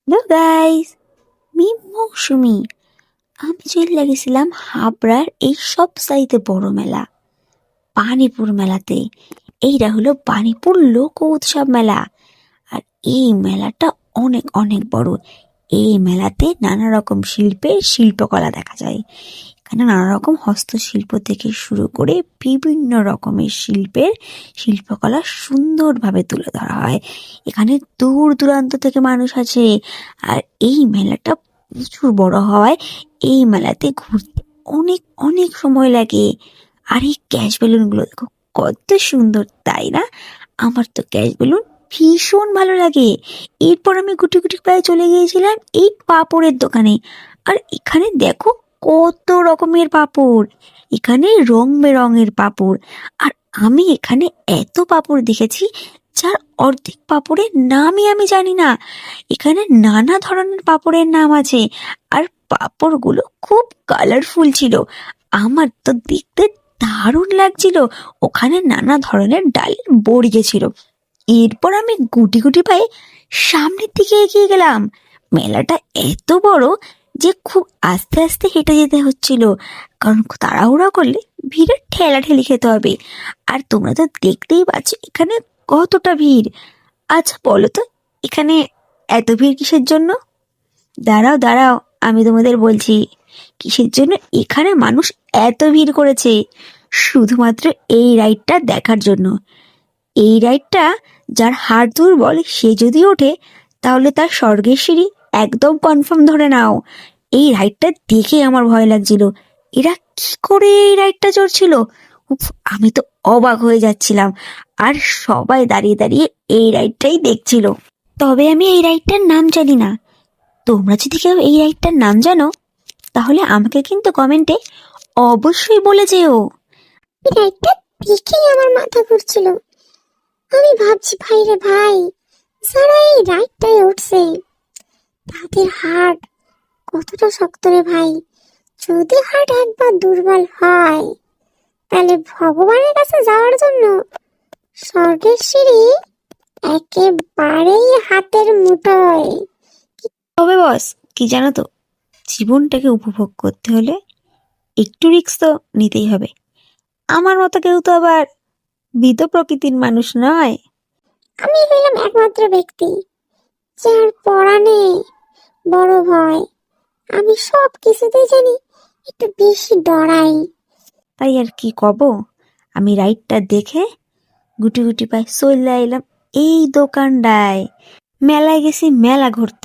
Hello guys, আমি মৌসুমি। আমি চলে গেছিলাম হাবড়ার এই সবচাইতে বড় মেলা, পানিপুর মেলাতে। এইটা হলো পানিপুর লোক উৎসব মেলা। আর এই মেলাটা অনেক অনেক বড়। এই মেলাতে নানা রকম শিল্পের শিল্পকলা দেখা যায়। এখানে নানা রকম হস্তশিল্প থেকে শুরু করে বিভিন্ন রকমের শিল্পের শিল্পকলা সুন্দরভাবে তুলে ধরা হয়। এখানে দূর দূরান্ত থেকে মানুষ আছে। আর এই মেলাটা প্রচুর বড় হওয়ায় এই মেলাতে ঘুরতে অনেক অনেক সময় লাগে। আর এই গ্যাস বেলুনগুলো দেখো কত সুন্দর, তাই না? আমার তো গ্যাস বেলুন ভীষণ ভালো লাগে। এরপর আমি গুটি গুটি পায়ে চলে গিয়েছিলাম এই পাঁপড়ের দোকানে। আর এখানে দেখো কত রকমের পাঁপড়। এখানে রং বেরঙের পাঁপড়। আর আমি এখানে এত পাঁপড় দেখেছি যার অর্ধেক পাঁপড়ের নামই আমি জানি না। এখানে নানা ধরনের পাঁপড়ের নাম আছে। আর পাঁপড়গুলো খুব কালারফুল ছিল। আমার তো দেখতে দারুণ লাগছিল। ওখানে নানা ধরনের ডালের বড়ি ছিল। এরপর আমি গুটি গুটি পায়ে সামনের দিকে এগিয়ে গেলাম। মেলাটা এত বড় যে খুব আস্তে আস্তে হেঁটে যেতে হচ্ছিল, কারণ তাড়াহুড়া করলে ভিড়ে ঠেলাঠেলি খেতে হবে। আর তোমরা তো দেখতেই পাচ্ছ এখানে কতটা ভিড়। আচ্ছা বলো তো, এখানে এত ভিড় কিসের জন্য? দাঁড়াও দাঁড়াও, আমি তোমাদের বলছি কিসের জন্য এখানে মানুষ এত ভিড় করেছে। শুধুমাত্র এই রাইডটা দেখার জন্য। এই রাইডটা যার হাড় দুর্বল সে যদি ওঠে তাহলে তার স্বর্গের সিঁড়ি একদম কনফার্ম ধরে নাও। এই রাইডটা দেখে আমার ভয় লাগছিল। এরা কি করে এই রাইডটা চড়ছিল! উফ, আমি তো অবাক হয়ে যাচ্ছিলাম। আর সবাই দাঁড়িয়ে দাঁড়িয়ে এই রাইডটাই দেখছিল। তবে আমি এই রাইডটার নাম জানি না। তোমরা যদি কেউ এই রাইডটার নাম জানো তাহলে আমাকে কিন্তু কমেন্টে অবশ্যই বলে যেও। এই রাইডটা দেখেই আমার মাথা ঘুরছিল। আমি ভাবছি ভাই রে ভাই, যারা এই রাইডটায় উঠছে তাদের হার্ট কতটা শক্ত রে ভাই। যদি হার্ট একবার দুর্বল হয় তাহলে ভগবানের কাছে যাওয়ার জন্য স্বর্গের সিঁড়ি একেবারেই হাতের মুঠোয়। তবে বস, কি জানো তো, জীবনটাকে উপভোগ করতে হলে একটু রিস্ক তো নিতেই হবে। আমার মতো কেউ তো আবার ভীত প্রকৃতির মানুষ নয়। আমি হইলাম একমাত্র ব্যক্তি যার পরাণে বড় ভয়। আমি সব কিছুতেই জানি একটু বেশি ডরাই। তাই আর কি কব, আমি রাইডটা দেখে গুটি গুটি পায়ে চলে এলাম এই দোকানটায়। মেলায় গেছি মেলা ঘুরতে,